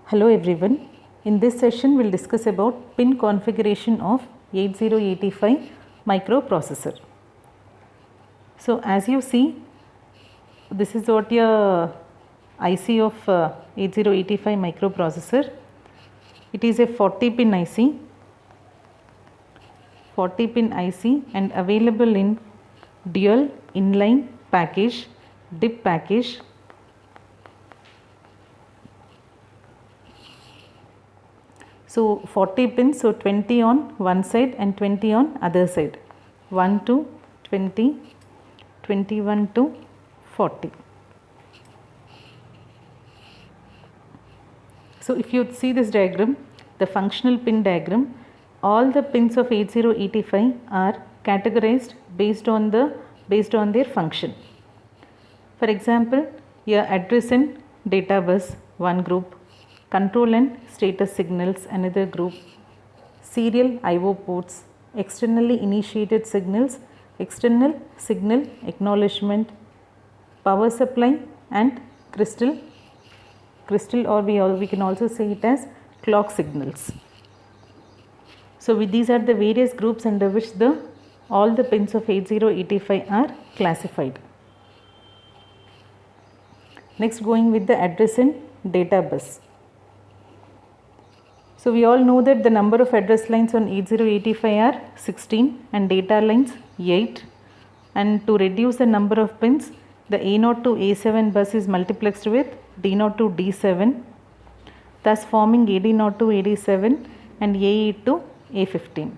Hello everyone. In this session we will discuss about pin configuration of 8085 microprocessor. So as you see, this is what your IC of 8085 microprocessor. It is a 40 pin IC, and available in dual inline package, DIP package. So 40 pins, so 20 on one side and 20 on other side, 1 to 20, 21 to 40. So if you see this diagram, the functional pin diagram, all the pins of 8085 are categorized based on their function. For example, your address and data bus, one group, control and status signals, another group, serial I/O ports, externally initiated signals, external signal acknowledgement, power supply and crystal, or we can also say it as clock signals. So these are the various groups under which all the pins of 8085 are classified. Next, going with the address and data bus. So we all know that the number of address lines on 8085 are 16 and data lines 8, and to reduce the number of pins, the A0 to A7 bus is multiplexed with D0 to D7, thus forming AD0 to AD7 and A8 to A15.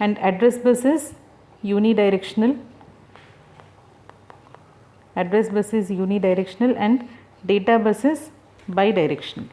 And address bus is unidirectional. And data bus is bidirectional.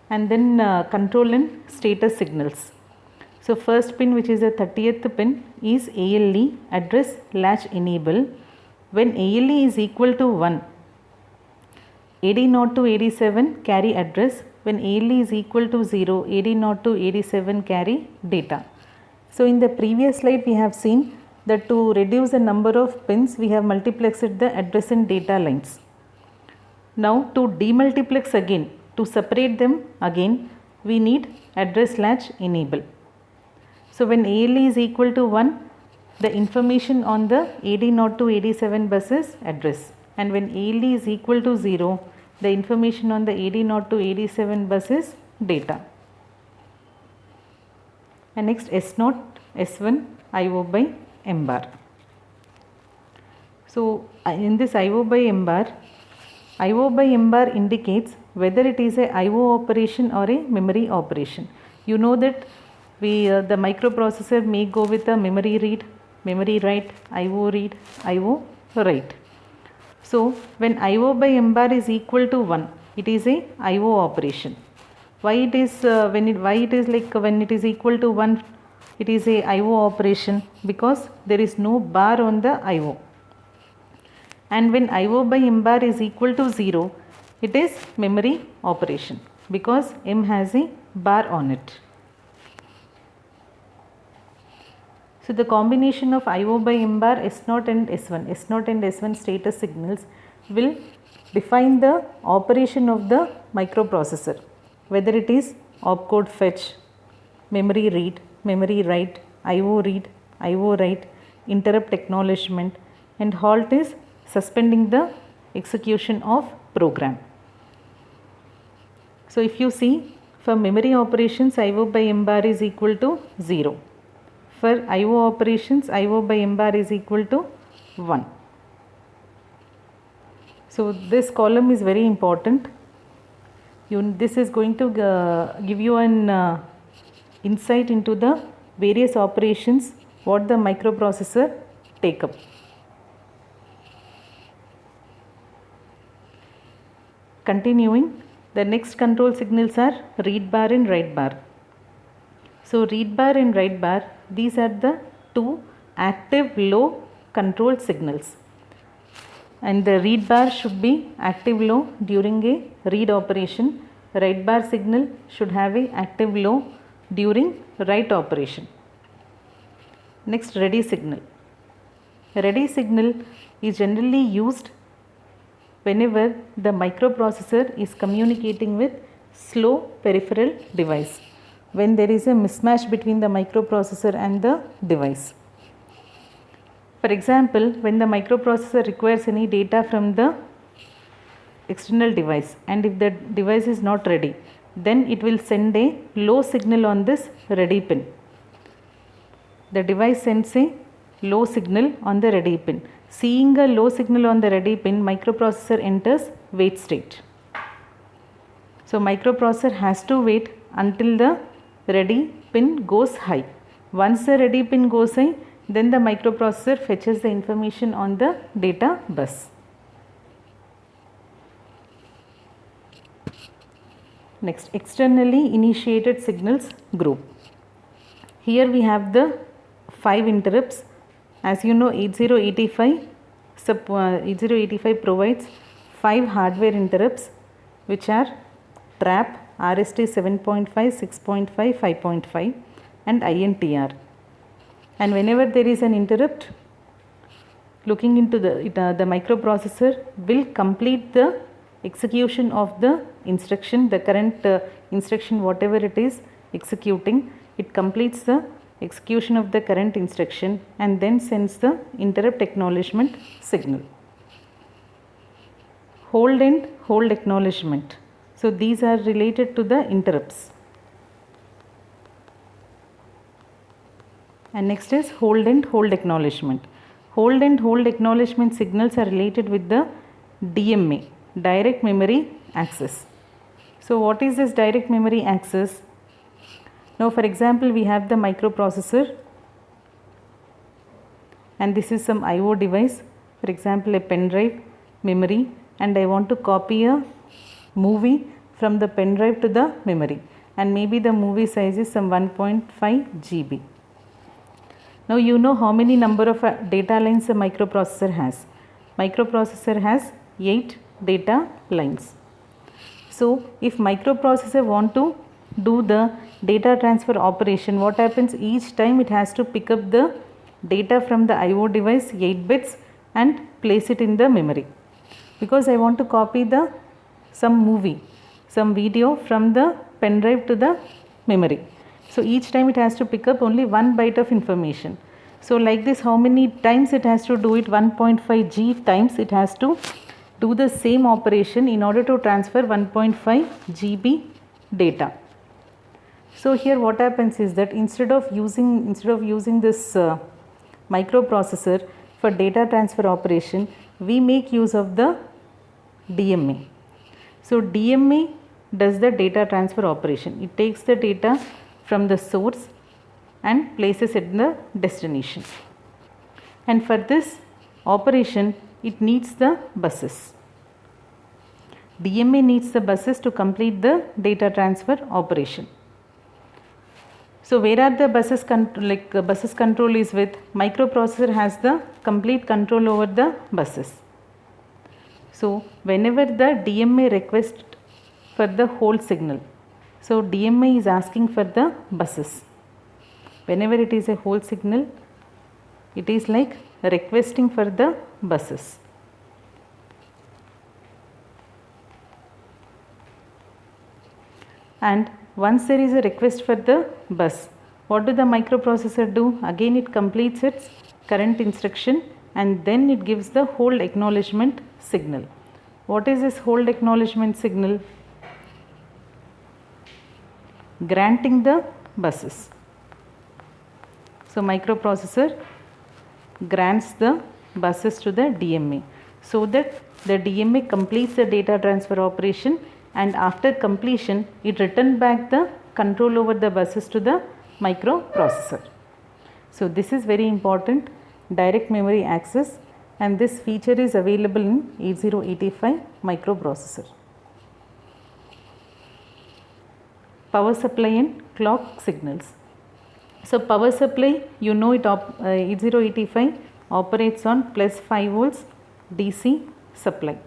And then control and status signals. So first pin, which is the 30th pin, is ALE, address latch enable. When ALE is equal to 1, AD0 to AD7 carry address. When ALE is equal to 0, AD0 to AD7 carry data. So in the previous slide we have seen that to reduce the number of pins, we have multiplexed the address and data lines. Now to demultiplex again, to separate them again, we need address latch enable. So when ALE is equal to 1, the information on the AD0 to AD7 bus is address, and when ALE is equal to 0, the information on the AD0 to AD7 bus is data. And next, S0, S1 IO by M bar. So in this IO by M bar indicates whether it is a IO operation or a memory operation. You know that the microprocessor may go with a memory read, memory write, IO read, IO write. So when IO by M bar is equal to 1, it is a IO operation. Why it is when it is equal to 1, it is a IO operation? Because there is no bar on the IO. And when IO by M bar is equal to 0, it is memory operation because M has a bar on it. So the combination of IO by M bar, S0 and S1 status signals will define the operation of the microprocessor, whether it is opcode fetch, memory read, memory write, IO write, interrupt acknowledgement, and halt is suspending the execution of program. So if you see, for memory operations, IO by M bar is equal to 0. For IO operations, IO by M bar is equal to 1. So this column is very important. This is going to give you an insight into the various operations what the microprocessor take up. Continuing, the next control signals are read bar and write bar. So read bar and write bar, these are the two active low control signals, and the read bar should be active low during a read operation. Write bar signal should have a active low during write operation. Next, ready signal. Ready signal is generally used whenever the microprocessor is communicating with slow peripheral device, when there is a mismatch between the microprocessor and the device. For example, when the microprocessor requires any data from the external device, and if the device is not ready, then it will send a low signal on this ready pin. The device sends a low signal on the ready pin. Seeing a low signal on the ready pin, microprocessor enters wait state. So microprocessor has to wait until the ready pin goes high. Once the ready pin goes high, then the microprocessor fetches the information on the data bus. Next, externally initiated signals group. Here we have the 5 interrupts. As you know, 8085 provides 5 hardware interrupts, which are TRAP, RST 7.5, 6.5, 5.5 and INTR. And whenever there is an interrupt, looking into the microprocessor will complete the execution of the instruction, the current instruction whatever it is executing, it completes the execution of the current instruction and then sends the interrupt acknowledgement signal. Hold and hold acknowledgement. So these are related to the interrupts. And next is hold and hold acknowledgement. Hold and hold acknowledgement signals are related with the DMA, direct memory access. So what is this direct memory access? Now for example, we have the microprocessor and this is some IO device, for example a pen drive, memory, and I want to copy a movie from the pen drive to the memory, and maybe the movie size is some 1.5 GB. Now you know how many number of data lines a microprocessor has. Microprocessor has 8 data lines. So if microprocessor want to do the data transfer operation, what happens, each time it has to pick up the data from the IO device 8 bits and place it in the memory, because I want to copy some movie, some video from the pen drive to the memory. So each time it has to pick up only 1 byte of information. So like this, how many times it has to do it? 1.5 G times it has to do the same operation in order to transfer 1.5 GB data. So here what happens is that instead of using this microprocessor for data transfer operation, we make use of the DMA. So DMA does the data transfer operation. It takes the data from the source and places it in the destination. And for this operation, it needs the buses. DMA needs the buses to complete the data transfer operation. So where are the buses buses control is with microprocessor has the complete control over the buses. So whenever the DMA requests for the hold signal, so DMA is asking for the buses. Whenever it is a hold signal, it is like requesting for the buses. And once there is a request for the bus, what do the microprocessor do? Again it completes its current instruction and then it gives the hold acknowledgement signal. What is this hold acknowledgement signal? Granting the buses. So microprocessor grants the buses to the DMA so that the DMA completes the data transfer operation, and after completion it returns back the control over the buses to the microprocessor. So this is very important, direct memory access, and this feature is available in 8085 microprocessor. Power supply and clock signals. So power supply, you know it 8085 operates on plus 5 volts DC supply.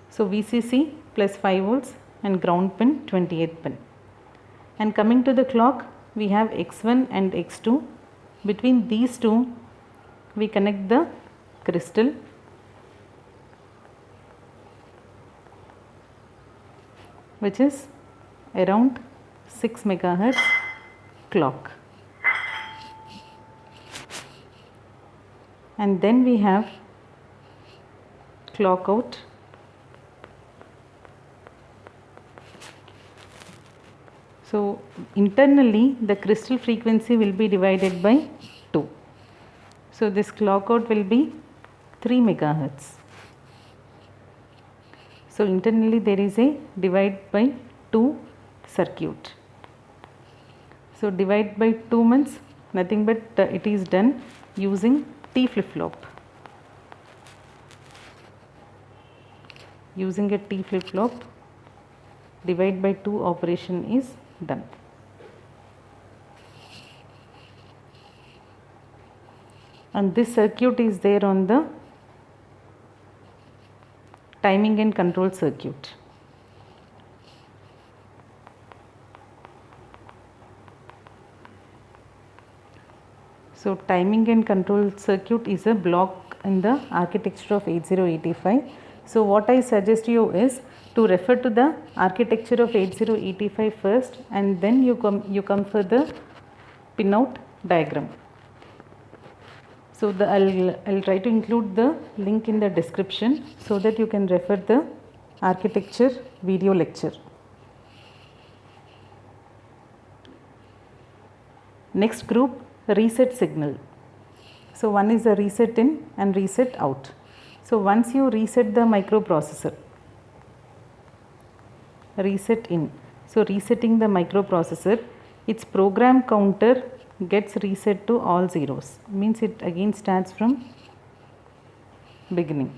So VCC plus 5 volts and ground pin 28 pin. And coming to the clock, we have X1 and X2. Between these two, we connect the crystal, which is around 6 megahertz clock. And then we have clock out, so internally the crystal frequency will be divided by 2. So this clock out will be 3 megahertz. So internally there is a divide by 2 circuit. So divide by 2 means nothing but it is done using T flip-flop. Using a T flip-flop, divide by 2 operation is done. And this circuit is there on the timing and control circuit. So timing and control circuit is a block in the architecture of 8085. So what I suggest you is to refer to the architecture of 8085 first, and then you come for the pinout diagram. So I'll try to include the link in the description so that you can refer the architecture video lecture. Next group, reset signal. So one is the reset in and reset out. So once you reset the microprocessor, reset in, so resetting the microprocessor, its program counter gets reset to all zeros, means it again starts from beginning.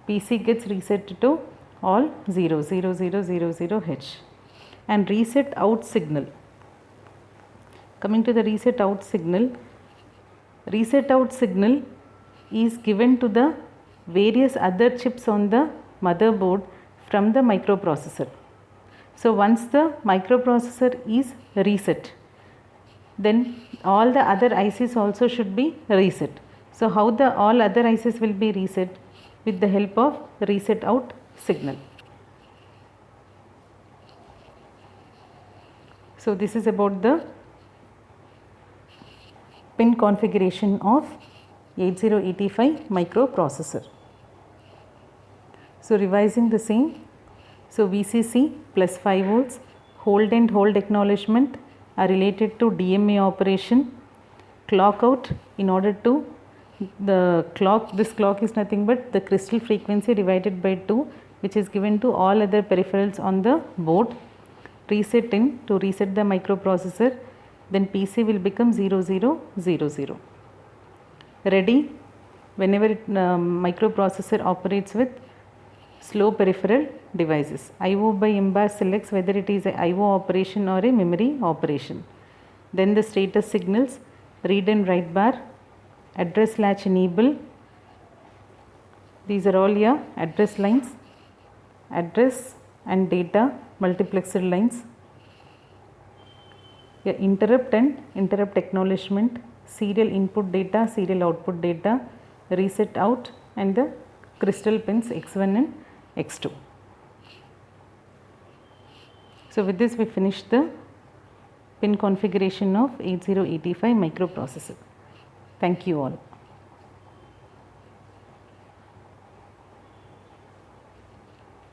PC gets reset to all 0, 0, 0, 0, 0, H. And reset out signal. Coming to the reset out signal is given to the various other chips on the motherboard from the microprocessor. So once the microprocessor is reset, then all the other ICs also should be reset. So how the all other ICs will be reset? With the help of reset out signal. So this is about the pin configuration of 8085 microprocessor. So revising the same, so VCC plus 5 volts, hold and hold acknowledgement are related to DMA operation. Clock out, in order to the clock, this clock is nothing but the crystal frequency divided by 2, which is given to all other peripherals on the board. Reset in, to reset the microprocessor, then PC will become 0000. Ready, whenever microprocessor operates with slow peripheral devices. IO by M bar selects whether it is a IO operation or a memory operation. Then the status signals, read and write bar, address latch enable. These are all your address lines, address and data multiplexer lines. Your interrupt and interrupt acknowledgement, serial input data, serial output data, reset out, and the crystal pins X1 and X2. So with this we finish the pin configuration of 8085 microprocessor. Thank you all.